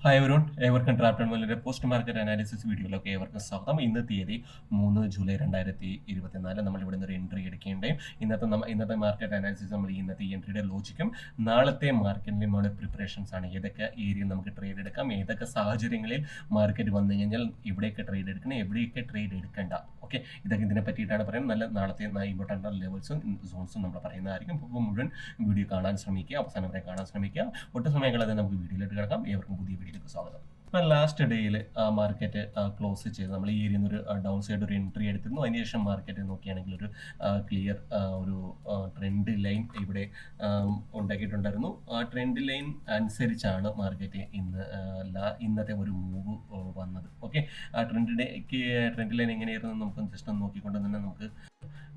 Hi everyone, ഏവർക്കും draft and വെല്ലിന്റെ post market analysis വീഡിയോയിലൊക്കെ ഏവർക്കും സ്വാഗതം. ഇന്ന് തീയതി 3 ജൂലൈ 2024. നമ്മൾ ഇവിടെ നിന്ന് ഒരു എൻട്രി എടുക്കേണ്ടയും ഇന്നത്തെ മാർക്കറ്റ് അനാലിസിസ് നമ്മൾ ഇന്നത്തെ ഈ എൻട്രിയുടെ ലോജിക്കും നാളത്തെ മാർക്കറ്റിന്റെ പ്രിപ്പറേഷൻസ് ആണ്. ഏതൊക്കെ ഏരിയയിൽ നമുക്ക് ട്രേഡ് എടുക്കാം, ഏതൊക്കെ സാഹചര്യങ്ങളിൽ മാർക്കറ്റ് വന്നു കഴിഞ്ഞാൽ ഇവിടെയൊക്കെ ട്രേഡ് എടുക്കണം, എവിടെയൊക്കെ ട്രേഡ് എടുക്കേണ്ട. ഓക്കെ, ഇതൊക്കെ ഇതിനെ പറ്റിയിട്ടാണ് പറയുന്നത്. നല്ല നാളത്തെ ഇമ്പോർട്ടൻ്റ് ലെവൽസും സോൺസും നമ്മൾ പറയുന്നതായിരിക്കും. അപ്പോൾ മുഴുവൻ വീഡിയോ കാണാൻ ശ്രമിക്കുക, അവസാനം വരെ കാണാൻ ശ്രമിക്കുക. ഒട്ടും സമയങ്ങളെ നമുക്ക് വീഡിയോയിലേക്ക് കിടക്കാം. ഏവർക്കും പുതിയ വീഡിയോയിലേക്ക് സ്വാഗതം. ഇപ്പം ലാസ്റ്റ് ഡേയിൽ മാർക്കറ്റ് ക്ലോസ് ചെയ്ത് നമ്മൾ ഈ ഏരിയയിൽ നിന്ന് ഒരു ഡൗൺ സൈഡ് ഒരു എൻട്രി എടുത്തിരുന്നു. അതിനുശേഷം മാർക്കറ്റ് നോക്കുകയാണെങ്കിൽ ഒരു ക്ലിയർ ഒരു ട്രെൻഡ് ലൈൻ ഇവിടെ ഉണ്ടാക്കിയിട്ടുണ്ടായിരുന്നു. ആ ട്രെൻഡ് ലൈൻ അനുസരിച്ചാണ് മാർക്കറ്റ് ഇന്നത്തെ ഒരു മൂവ് വന്നത്. ഓക്കെ, ആ ട്രെൻഡ് ലൈൻ എങ്ങനെയായിരുന്നു നമുക്ക് ജസ്റ്റ് ഒന്ന് നോക്കിക്കൊണ്ട് തന്നെ നമുക്ക്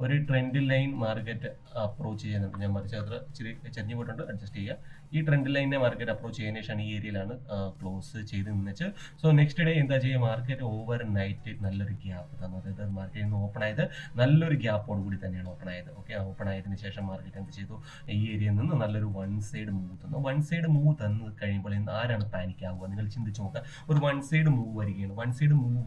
ഒരു ട്രെൻഡ് ലൈൻ മാർക്കറ്റ് അപ്രോച്ച് ചെയ്യുന്നുണ്ട്. ഞാൻ മറിച്ച് അത്ര ഇച്ചിരി ചെറിഞ്ഞു പോയിട്ടുണ്ട്, അഡ്ജസ്റ്റ് ചെയ്യുക. ഈ ട്രെൻഡ് ലൈനെ മാർക്കറ്റ് അപ്രോച്ച് ചെയ്യുന്ന ശേഷമാണ് ഈ ഏരിയയിലാണ് ക്ലോസ് ചെയ്ത് നിന്നിച്ച്. സോ നെക്സ്റ്റ് ഡേ എന്താ ചെയ്യുക, മാർക്കറ്റ് ഓവർ നൈറ്റ് നല്ലൊരു ഗ്യാപ്പ് തന്നു. അതായത് മാർക്കറ്റിൽ നിന്ന് ഓപ്പൺ ആയത് നല്ലൊരു ഗ്യാപ്പോട് കൂടി തന്നെയാണ് ഓപ്പൺ ആയത്. ഓക്കെ, ഓപ്പൺ ആയതിനു ശേഷം മാർക്കറ്റ് എന്ത് ചെയ്തു, ഈ ഏരിയയിൽ നിന്ന് നല്ലൊരു വൺ സൈഡ് മൂവ് തന്നു. വൺ സൈഡ് മൂവ് തന്നു കഴിയുമ്പോൾ ആരാണ് പാനിക് ആവുക? നിങ്ങൾ ചിന്തിച്ച് നോക്കുക. ഒരു വൺ സൈഡ് മൂവ്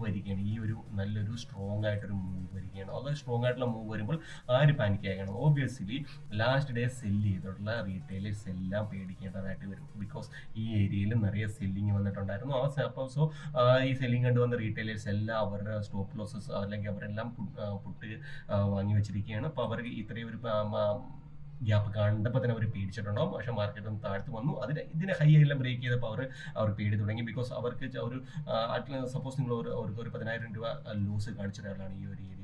വരികയാണ്, ഈ ഒരു നല്ലൊരു സ്ട്രോങ് ആയിട്ടൊരു മൂവ് വരികയാണ്. അത് സ്ട്രോങ് ആയിട്ടുള്ള മൂവ് വരുമ്പോൾ ആര് പാനിക് ആകണം? ഓബ്വിയസ്ലി ലാസ്റ്റ് ഡേ സെല്ല് ചെയ്തിട്ടുള്ള റീറ്റെയിലേഴ്സ് എല്ലാം പേടിക്കേണ്ടതായിട്ട് വരും. ബിക്കോസ് ഈ ഏരിയയിൽ നിറയെ സെല്ലിങ് വന്നിട്ടുണ്ടായിരുന്നു. സോ ഈ സെല്ലിങ് കണ്ടുവന്ന റീറ്റെയിലേഴ്സ് എല്ലാം അവരുടെ സ്റ്റോപ്പ് ലോസസ് അല്ലെങ്കിൽ അവരെല്ലാം പുട്ട് വാങ്ങി വെച്ചിരിക്കുകയാണ്. അപ്പോൾ അവർക്ക് ഇത്രയും ഒരു ഗ്യാപ്പ് കണ്ടപ്പോൾ തന്നെ അവർ പേടിച്ചിട്ടുണ്ടാവും. പക്ഷേ മാർക്കറ്റ് ഒന്ന് താഴ്ത്തു വന്നു. ഇതിനെ ഹൈ എല്ലാം ബ്രേക്ക് ചെയ്തപ്പോൾ അവർ പേടി തുടങ്ങി. ബിക്കോസ് അവർക്ക് ഒരു സപ്പോസ് നിങ്ങൾ അവർക്ക് ഒരു 10,000 രൂപ ലൂസ് കാണിച്ച ഒരാളാണ് ഈ ഒരു ഏരിയയിൽ.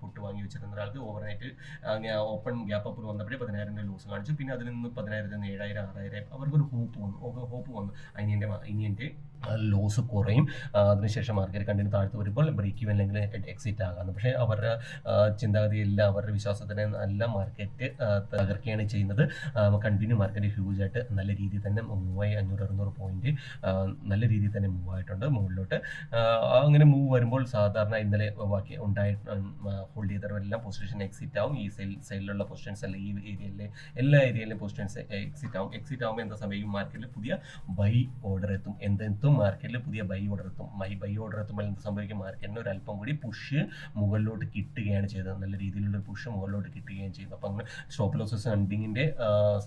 പുട്ട് വാങ്ങി വെച്ചിരുന്ന ഒരാൾക്ക് ഓവർനൈറ്റ് ഓപ്പൺ ഗ്യാപ്പ് അപ്പ് വന്നപ്പോഴേ 10,000 ലൂസ് കാണിച്ചു. പിന്നെ അതിൽ നിന്ന് 10,000 7,000 6,000 അവർക്കൊരു ഹോപ്പ് വന്നു. ഇനി എൻ്റെ ലോസ് കുറയും, അതിനുശേഷം മാർക്കറ്റ് കണ്ടിന്യൂ താഴ്ത്തു വരുമ്പോൾ ബ്രേക്ക് ഈവൻ അല്ലെങ്കിൽ എക്സിറ്റ് ആകാമെന്ന്. പക്ഷേ അവരുടെ ചിന്താഗതിയെല്ലാം അവരുടെ വിശ്വാസത്തിനെ നല്ല മാർക്കറ്റ് തകർക്കുകയാണ് ചെയ്യുന്നത്. കണ്ടിന്യൂ മാർക്കറ്റ് ഹ്യൂജ് ആയിട്ട് നല്ല രീതിയിൽ തന്നെ 3,500-600 പോയിന്റ് നല്ല രീതിയിൽ തന്നെ മൂവ് ആയിട്ടുണ്ട് മുകളിലോട്ട്. അങ്ങനെ മൂവ് വരുമ്പോൾ സാധാരണ ഇന്നലെ ബാക്കി ഹോൾഡ് ചെയ്തവരെല്ലാം പൊസിഷൻ എക്സിറ്റ് ആവും. ഈ സൈഡിലുള്ള പൊസിഷൻസ് അല്ല, ഈ ഏരിയയിലെ എല്ലാ ഏരിയയിലും പൊസിഷൻസ് എക്സിറ്റ് ആവുമ്പോൾ എന്താ സംഭവിക്കും, മാർക്കറ്റിൽ പുതിയ ബൈ ഓർഡർ എത്തും. മാർക്കറ്റിൽ പുതിയ ബൈ ഓർഡർ എത്തുമ്പോൾ എന്ത് സംഭവിക്കും, മാർക്കറ്റിന് ഒരു അല്പം കൂടി പുഷ് മുകളിലോട്ട് കിട്ടുകയാണ് ചെയ്തത്. നല്ല രീതിയിലുള്ള പുഷ് മുകളിലോട്ട് കിട്ടുകയും ചെയ്തു. അപ്പം അങ്ങനെ സ്റ്റോപ്പ് ലോസസ് ഹണ്ടിങ്ങിന്റെ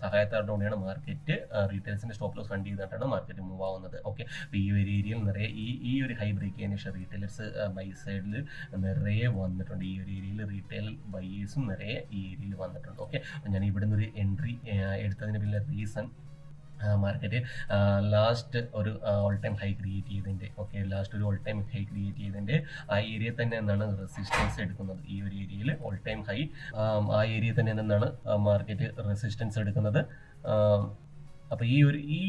സഹായത്തോടെയാണ് മാർക്കറ്റ് റീറ്റെയിൽസിന്റെ സ്റ്റോപ്പ് ലോസ് ഹണ്ട് ചെയ്തിട്ടാണ് മാർക്കറ്റ് മൂവ് ആവുന്നത്. ഓക്കെ, ഈ ഒരു ഏരിയയിൽ നിറയെ ഈ ഒരു ഹൈ ബ്രേക്ക് ചെയ്യുന്ന ശേഷം റീറ്റെയിലേഴ്സ് ബൈ സൈഡിൽ നിറയെ വന്നിട്ടുണ്ട്. ഈ ഒരു ഏരിയയിൽ റീറ്റെയിൽ ബൈയേഴ്സും നിറയെ ഈ ഏരിയയിൽ വന്നിട്ടുണ്ട്. ഓക്കെ, ഞാൻ ഇവിടുന്ന് ഒരു എൻട്രി എടുത്തതിന് പിന്നെ റീസൺ മാർക്കറ്റ് ലാസ്റ്റ് ഒരു ഓൾ ടൈം ഹൈ ക്രിയേറ്റ് ചെയ്തതിൻ്റെ ആ ഏരിയ തന്നെ എന്നാണ് റെസിസ്റ്റൻസ് എടുക്കുന്നത്. ഈ ഒരു ഏരിയയിൽ ഓൾ ടൈം ഹൈ ആ ഏരിയ തന്നെ എന്നാണ് മാർക്കറ്റ് റെസിസ്റ്റൻസ് എടുക്കുന്നത്. അപ്പോൾ ഈ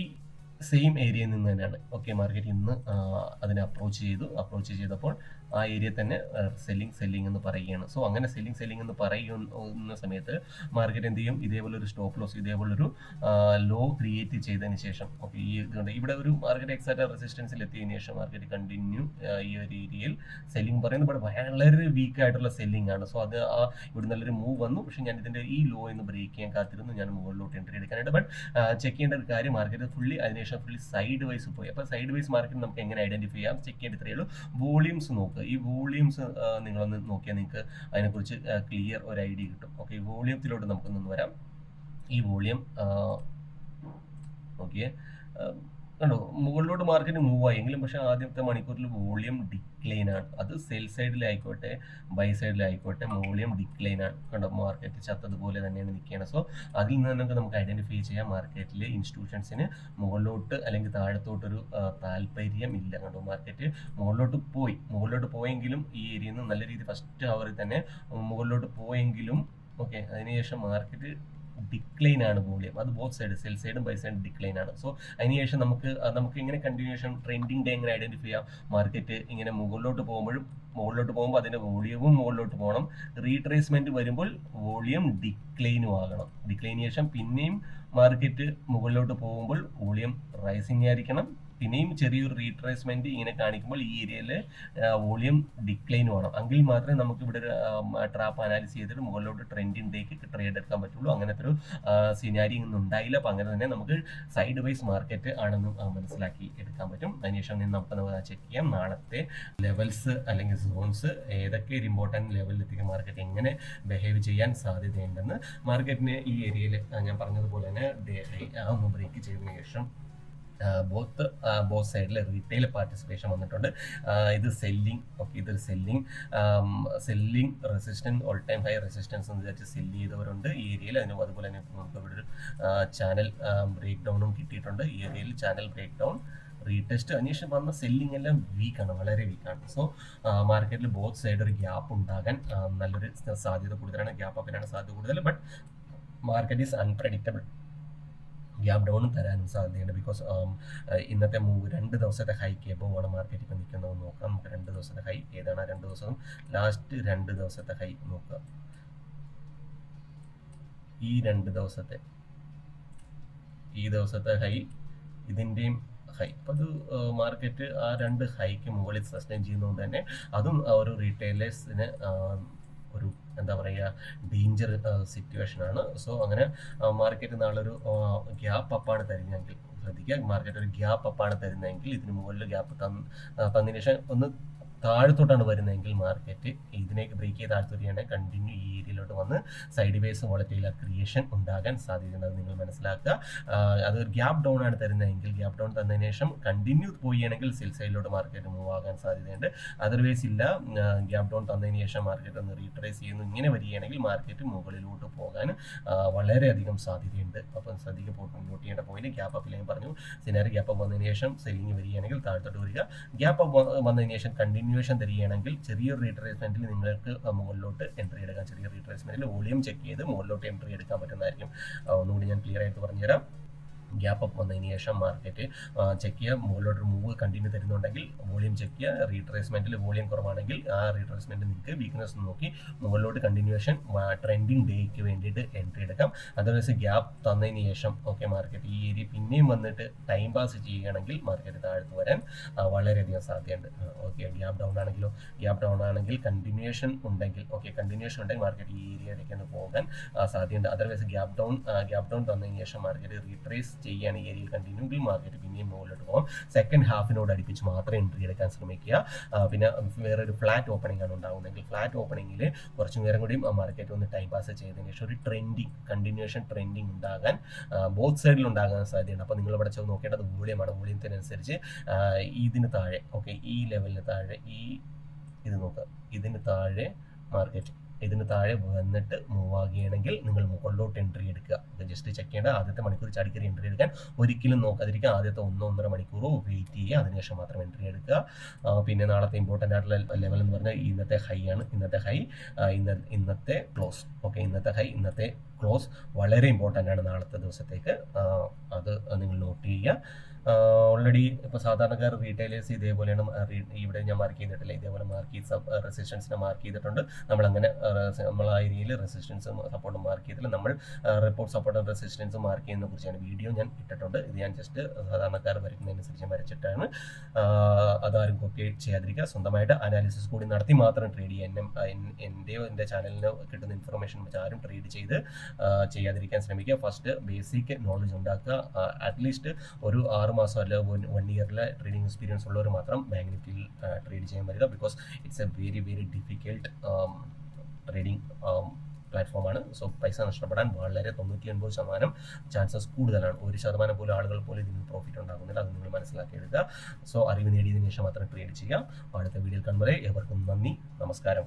സെയിം ഏരിയയിൽ നിന്ന് തന്നെയാണ് മാർക്കറ്റ് ഇന്ന് അതിനെ അപ്രോച്ച് ചെയ്തപ്പോൾ ആ ഏരിയ തന്നെ സെല്ലിംഗ് എന്ന് പറയുകയാണ്. സോ അങ്ങനെ സെല്ലിംഗ് എന്ന് പറയുന്ന സമയത്ത് മാർക്കറ്റ് എന്ത് ചെയ്യും, ഇതേപോലെ ഒരു സ്റ്റോപ്പ് ലോസ്, ഇതേപോലൊരു ലോ ക്രിയേറ്റ് ചെയ്തതിന് ശേഷം ഈ ഇതുകൊണ്ട് ഇവിടെ ഒരു മാർക്കറ്റ് എക്സാക്റ്റ് റെസിസ്റ്റൻസിൽ എത്തിയതിനു ശേഷം മാർക്കറ്റ് കണ്ടിന്യൂ ഈ ഒരു ഏരിയയിൽ സെല്ലിംഗ് പറയുന്നത് ഇവിടെ വളരെ വീക്ക് ആയിട്ടുള്ള സെല്ലിംഗ് ആണ്. സോ അത് ഇവിടെ നല്ലൊരു മൂവ് വന്നു. പക്ഷേ ഞാൻ ഇതിന്റെ ഈ ലോ എന്ന് ബ്രേക്ക് ചെയ്യാൻ കാത്തിരുന്നു, ഞാൻ മുകളിലോട്ട് എൻട്രി എടുക്കാനായിട്ട്. ബട്ട് ചെക്ക് ചെയ്യേണ്ട ഒരു കാര്യം, മാർക്കറ്റ് ഫുള്ളി സൈഡ് വൈസ് പോയി. അപ്പോൾ സൈഡ് വൈസ് മാർക്കറ്റ് നമുക്ക് എങ്ങനെ ഐഡന്റിഫൈ ചെയ്യാം, ചെക്ക് ചെയ്യേണ്ട ഇത്രയേ ഉള്ളൂ. വോളിയൂംസ് നോക്കുക. ഈ വോളിയൂംസ് നിങ്ങളൊന്ന് നോക്കിയാൽ നിങ്ങൾക്ക് അതിനെക്കുറിച്ച് ക്ലിയർ ഒരു ഐഡിയ കിട്ടും. ഓക്കെ, ഈ വോളിയത്തിലോട്ട് നമുക്കൊന്ന് വരാം. ഈ വോളിയം നോക്കിയേ, കണ്ടോ, മുകളിലോട്ട് മാർക്കറ്റ് മൂവ് ആയെങ്കിലും പക്ഷേ ആദ്യത്തെ മണിക്കൂറിൽ വോളിയം ഡിക്ലൈൻ ആണ്. അത് സെൽ സൈഡിലായിക്കോട്ടെ ബൈ സൈഡിലായിക്കോട്ടെ വോളിയം ഡിക്ലൈൻ ആണ്. കണ്ടോ, മാർക്കറ്റ് ചത്തതുപോലെ തന്നെയാണ് നിൽക്കുകയാണ്. സോ അതിൽ നിന്ന് നമുക്ക് ഐഡന്റിഫൈ ചെയ്യാം മാർക്കറ്റിലെ ഇൻസ്റ്റിറ്റ്യൂഷൻസിന് മുകളിലോട്ട് അല്ലെങ്കിൽ താഴത്തോട്ടൊരു താല്പര്യം ഇല്ല. കണ്ടോ, മാർക്കറ്റ് മുകളിലോട്ട് പോയെങ്കിലും ഈ ഏരിയയിൽ നിന്ന് നല്ല രീതിയിൽ ഫസ്റ്റ് അവറിൽ തന്നെ മുകളിലോട്ട് പോയെങ്കിലും ഓക്കെ, അതിനുശേഷം മാർക്കറ്റ് ഡിക്ലൈൻ ആണ് വോളിയം. അത് ബോത്ത് സൈഡ്, സെൽ സൈഡും ബൈ സൈഡും ഡിക്ലൈൻ ആണ്. സോ അതിനുശേഷം നമുക്ക് ഇങ്ങനെ കണ്ടിന്യൂഷൻ ട്രെൻഡിങ് ഡേ എങ്ങനെ ഐഡന്റിഫൈ ചെയ്യാം, മാർക്കറ്റ് ഇങ്ങനെ മുകളിലോട്ട് പോകുമ്പോൾ അതിന്റെ വോളിയവും മുകളിലോട്ട് പോകണം. റീട്രേസ്മെന്റ് വരുമ്പോൾ വോളിയം ഡിക്ലൈനും ആകണം. ഡിക്ലൈന് ശേഷം പിന്നെയും മാർക്കറ്റ് മുകളിലോട്ട് പോകുമ്പോൾ വോളിയം റൈസിങ് ആയിരിക്കണം. പിന്നെയും ചെറിയൊരു റീട്രേസ്മെന്റ് ഇങ്ങനെ കാണിക്കുമ്പോൾ ഈ ഏരിയയിൽ വോളിയം ഡിക്ലൈൻ വേണം, എങ്കിൽ മാത്രമേ നമുക്ക് ഇവിടെ ഒരു ട്രാപ്പ് അനാലിസ് ചെയ്തിട്ട് മുകളിലോട്ട് ട്രെൻഡിൻ്റെക്ക് ട്രേഡ് എടുക്കാൻ പറ്റുള്ളൂ. അങ്ങനത്തെ ഒരു സിനാരി ഒന്നും ഉണ്ടായില്ല. അപ്പം അങ്ങനെ തന്നെ നമുക്ക് സൈഡ് വൈസ് മാർക്കറ്റ് ആണെന്നും മനസ്സിലാക്കി എടുക്കാൻ പറ്റും. അതിനുശേഷം നമുക്ക് ചെക്ക് ചെയ്യാം നാളത്തെ ലെവൽസ് അല്ലെങ്കിൽ സോൺസ് ഏതൊക്കെ ഒരു ഇമ്പോർട്ടൻറ്റ് ലെവലിൽ എത്തിക്കുന്ന മാർക്കറ്റ് എങ്ങനെ ബിഹേവ് ചെയ്യാൻ സാധ്യതയുണ്ടെന്ന്. മാർക്കറ്റിന് ഈ ഏരിയയിൽ ഞാൻ പറഞ്ഞതുപോലെ തന്നെ ഡേ ഹൈ ഒന്ന് ബ്രേക്ക് ചെയ്തതിനു ശേഷം ബോത്ത് സൈഡിൽ റീറ്റെയിൽ പാർട്ടിസിപ്പേഷൻ വന്നിട്ടുണ്ട്. ഇത് സെല്ലിങ്, ഓക്കെ, ഇതൊരു selling resistance, all time high resistance എന്ന് വിചാരിച്ച് സെല്ല് ചെയ്തവരുണ്ട് ഈ ഏരിയയിൽ. അതുപോലെ തന്നെ നമുക്ക് ഇവിടെ ഒരു ചാനൽ ബ്രേക്ക് ഡൗണും കിട്ടിയിട്ടുണ്ട്. ഈ ഏരിയയിൽ ചാനൽ ബ്രേക്ക് ഡൗൺ റീടെസ്റ്റ് അതിനുശേഷം വന്ന സെല്ലിംഗ് എല്ലാം വീക്കാണ്, വളരെ വീക്കാണ്. സോ മാർക്കറ്റിൽ ബോത്ത് സൈഡ് ഒരു ഗ്യാപ്പ് ഉണ്ടാകാൻ നല്ലൊരു സാധ്യത കൂടുതലാണ്, ഗ്യാപ്പ് അപ്പിനാണ് സാധ്യത കൂടുതൽ. But market is unpredictable, gap ഡൗണും തരാനും സാധ്യതയുണ്ട്. ബിക്കോസ് ഇന്നത്തെ മൂവ് 2 ദിവസത്തെ ഹൈക്ക് എബോവാണ് മാർക്കറ്റ് ഇപ്പോൾ നിൽക്കുന്നത് നോക്കാം. നമുക്ക് 2 ദിവസത്തെ ഹൈ ഏതാണ്? 2 ദിവസവും ലാസ്റ്റ് 2 ദിവസത്തെ ഹൈ നോക്കുക. ഈ 2 ദിവസത്തെ ഹൈ, ഇതിൻ്റെയും ഹൈ. അപ്പോൾ അത് മാർക്കറ്റ് ആ 2 ഹൈക്ക് മുകളിൽ സസ്റ്റെയിൻ ചെയ്യുന്നതുകൊണ്ട് തന്നെ അതും ഒരു റീറ്റെയിലേഴ്സിന് ഒരു എന്താ പറയുക ഡേഞ്ചർ സിറ്റുവേഷനാണ്. സോ അങ്ങനെ മാർക്കറ്റ് നാളെ ഒരു ഗ്യാപ്പ് അപ്പാണ് തരുന്നതെങ്കിൽ ശ്രദ്ധിക്കുക, മാർക്കറ്റ് ഒരു ഗ്യാപ്പ് അപ്പാണ് തരുന്നതെങ്കിൽ ഇതിന് മുകളിൽ ഗ്യാപ്പ് തന്നതിന് ശേഷം ഒന്ന് താഴത്തോട്ടാണ് വരുന്നതെങ്കിൽ മാർക്കറ്റ് ഇതിനേക്ക് ബ്രേക്ക് ചെയ്ത് താഴ്ത്തു വരികയാണെങ്കിൽ കണ്ടിന്യൂ ഈ ഏരിയയിലോട്ട് വന്ന് സൈഡ് വേസ് വോളറ്റൈൽ ക്രിയേഷൻ ഉണ്ടാകാൻ സാധ്യതയുണ്ട്. നിങ്ങൾ മനസ്സിലാക്കുക. അത് ഗ്യാപ്പ് ഡൗൺ ആണ് തരുന്നതെങ്കിൽ ഗ്യാപ്പ് ഡൗൺ തന്നതിന് ശേഷം കണ്ടിന്യൂ പോവുകയാണെങ്കിൽ സെൽ സൈഡിലോട്ട് മാർക്കറ്റ് മൂവ് ആകാൻ സാധ്യതയുണ്ട്. അതർവൈസ് ഇല്ല, ഗ്യാപ്പ് ഡൗൺ തന്നതിന് ശേഷം മാർക്കറ്റ് ഒന്ന് റീട്രേസ് ചെയ്യുന്നു ഇങ്ങനെ വരികയാണെങ്കിൽ മാർക്കറ്റ് മുകളിലോട്ട് പോകാൻ വളരെയധികം സാധ്യതയുണ്ട്. അപ്പം ശ്രദ്ധിക്കുക, നോട്ട് ചെയ്യേണ്ട പോയിന്റ് ഗ്യാപ്പ് അപ്പിലേക്ക് പറഞ്ഞു. സിനാരി ഗ്യാപ്പ് അപ്പ് വന്നതിന് ശേഷം സെല്ലിങ് വരികയാണെങ്കിൽ താഴത്തോട്ട് വരിക. ഗ്യാപ്പ് അപ്പ് വന്നതിന് ശേഷം കണ്ടിന്യൂവേഷൻ തരികയാണെങ്കിൽ ചെറിയൊരു റീട്രേസ്മെന്റിൽ നിങ്ങൾക്ക് മുകളിലോട്ട് എൻട്രി എടുക്കാം. ചെറിയ റീട്രേസ്മെന്റിൽ വോളിയം ചെക്ക് ചെയ്ത് മുകളിലോട്ട് എൻട്രി എടുക്കാൻ പറ്റുന്നതായിരിക്കും. ഒന്നുകൂടി ഞാൻ ക്ലിയർ ആയിട്ട് പറഞ്ഞുതരാം. ഗ്യാപ്പ് അപ്പ് വന്നതിന് ശേഷം മാർക്കറ്റ് ചെക്ക് ചെയ്യുക, മുകളിലോട്ട് മൂവ് കണ്ടിന്യൂ തരുന്നുണ്ടെങ്കിൽ വോളിയം ചെക്ക് ചെയ്യുക. റീട്രേസ്മെന്റിൽ വോളിയം കുറവാണെങ്കിൽ ആ റീട്രേസ്മെന്റ് നിങ്ങൾക്ക് വീക്ക്നെസ് നോക്കി മുകളിലോട്ട് കണ്ടിന്യൂവേഷൻ ട്രെൻഡിങ് ഡേക്ക് വേണ്ടിയിട്ട് എൻട്രി എടുക്കാം. അതർവൈസ് ഗ്യാപ്പ് തന്നതിന് ശേഷം ഓക്കെ മാർക്കറ്റ് ഈ ഏരിയ പിന്നെയും വന്നിട്ട് ടൈം പാസ് ചെയ്യുകയാണെങ്കിൽ മാർക്കറ്റ് താഴ്ത്തു വരാൻ വളരെയധികം സാധ്യതയുണ്ട്. ഓക്കെ, ഗ്യാപ്പ് ഡൗൺ ആണെങ്കിൽ കണ്ടിന്യൂവേഷൻ ഉണ്ടെങ്കിൽ മാർക്കറ്റ് ഈ ഏരിയയിലേക്ക് ഒന്ന് പോകാൻ സാധ്യതയുണ്ട്. അതർവൈസ് ഗ്യാപ്പ് ഡൗൺ തന്നതിന് ശേഷം മാർക്കറ്റ് റീട്രേസ് ചെയ്യുകയാണ് ഈ ഏരിയയിൽ കണ്ടിന്യൂ മാർക്കറ്റ് പിന്നെയും മുകളിലോട്ട് പോകും. സെക്കൻഡ് ഹാഫിനോട് അടുപ്പിച്ച് മാത്രമേ എൻട്രി എടുക്കാൻ ശ്രമിക്കുക. പിന്നെ വേറൊരു ഫ്ലാറ്റ് ഓപ്പണിംഗ് ആണ് ഉണ്ടാകുന്നതെങ്കിൽ ഫ്ലാറ്റ് ഓപ്പണിംഗിൽ കുറച്ചു നേരം കൂടിയും മാർക്കറ്റ് ഒന്ന് ടൈം പാസ് ചെയ്തതിന് ശേഷം ഒരു കണ്ടിന്യൂവേഷൻ ട്രെൻഡിങ് ഉണ്ടാകാൻ ബോത്ത് സൈഡിൽ ഉണ്ടാകാൻ സാധ്യതയുണ്ട്. അപ്പോൾ നിങ്ങൾ ഇവിടെ നോക്കേണ്ടത് വോളിയമാണ്. വോളിയത്തിനനുസരിച്ച് ഇതിന് താഴെ, ഓക്കെ, ഈ ലെവലിന് താഴെ ഇത് നോക്കുക, ഇതിന് താഴെ മാർക്കറ്റ് ഇതിന് താഴെ വന്നിട്ട് മൂവ് ആകുകയാണെങ്കിൽ നിങ്ങൾ മുകളിലോട്ട് എൻട്രി എടുക്കുക. ജസ്റ്റ് ചെക്ക് ചെയ്യേണ്ട ആദ്യത്തെ മണിക്കൂർ ചാടിക്കറി എൻട്രി എടുക്കാൻ ഒരിക്കലും നോക്കാതിരിക്കുക. ആദ്യത്തെ 1-1.5 മണിക്കൂറോ വെയിറ്റ് ചെയ്യുക, അതിനുശേഷം മാത്രം എൻട്രി എടുക്കുക. പിന്നെ നാളത്തെ ഇമ്പോർട്ടൻ്റ് ആയിട്ടുള്ള ലെവൽ എന്ന് പറഞ്ഞാൽ ഇന്നത്തെ ഹൈ ആണ്. ഇന്നത്തെ ക്ലോസ്, ഓക്കെ, ഇന്നത്തെ ഹൈ ഇന്നത്തെ ക്ലോസ് വളരെ ഇമ്പോർട്ടൻ്റ് ആണ് നാളത്തെ ദിവസത്തേക്ക്. അത് നിങ്ങൾ നോട്ട് ചെയ്യുക. ഓൾറെഡി ഇപ്പോൾ സാധാരണക്കാർ റീറ്റെയിലേഴ്സ് ഇതേപോലെയാണ് ഇവിടെ ഞാൻ മാർക്ക് ചെയ്തിട്ടില്ല, ഇതേപോലെ റെസിസ്റ്റൻസിനെ മാർക്ക് ചെയ്തിട്ടുണ്ട്. നമ്മൾ ആ ഏരിയയിൽ റെസിസ്റ്റൻസും സപ്പോർട്ടും മാർക്ക് ചെയ്തില്ല. നമ്മൾ റിപ്പോർട്ട് സപ്പോർട്ടും റെസിസ്റ്റൻസും മാർക്ക് ചെയ്യുന്നതിനെ കുറിച്ചാണ് വീഡിയോ ഞാൻ ഇട്ടിട്ടുണ്ട്. ഇത് ഞാൻ ജസ്റ്റ് സാധാരണക്കാർ വരയ്ക്കുന്നതനുസരിച്ച് ഞാൻ വരച്ചിട്ടാണ്. അതാരും കോപ്പി ചെയ്യാതിരിക്കുക. സ്വന്തമായിട്ട് അനാലിസിസ് കൂടി നടത്തി മാത്രം ട്രേഡ് ചെയ്യുക. എൻ്റെ ചാനലിന് കിട്ടുന്ന ഇൻഫർമേഷൻ വെച്ച് ആരും ട്രേഡ് ചെയ്യാതിരിക്കാൻ ശ്രമിക്കുക. ഫസ്റ്റ് ബേസിക് നോളജ് ഉണ്ടാക്കുക. അറ്റ്ലീസ്റ്റ് ഒരു 6 മാസം അല്ലെങ്കിൽ 1 ഇയറിലെ ട്രേഡിംഗ് എക്സ്പീരിയൻസ് ഉള്ളവർ മാത്രം ബാങ്ക് നിഫ്റ്റിയിൽ ട്രേഡ് ചെയ്യാൻ വരിക. Because it's A very very difficult trading പ്ലാറ്റ്ഫോമാണ്. സോ പൈസ നഷ്ടപ്പെടാൻ വളരെ 99% ചാൻസസ് കൂടുതലാണ്. 1% പോലും ആളുകൾ പോലും ഇതിന് പ്രോഫിറ്റ് ഉണ്ടാകുന്നില്ല. അത് നിങ്ങൾ മനസ്സിലാക്കിയെടുക്കുക. സോ അറിവ് നേടിയതിനു ശേഷം മാത്രം ട്രേഡ് ചെയ്യുക. അടുത്ത വീഡിയോയിൽ കാണുമ്പോൾ ഏവർക്കും നന്ദി, നമസ്കാരം.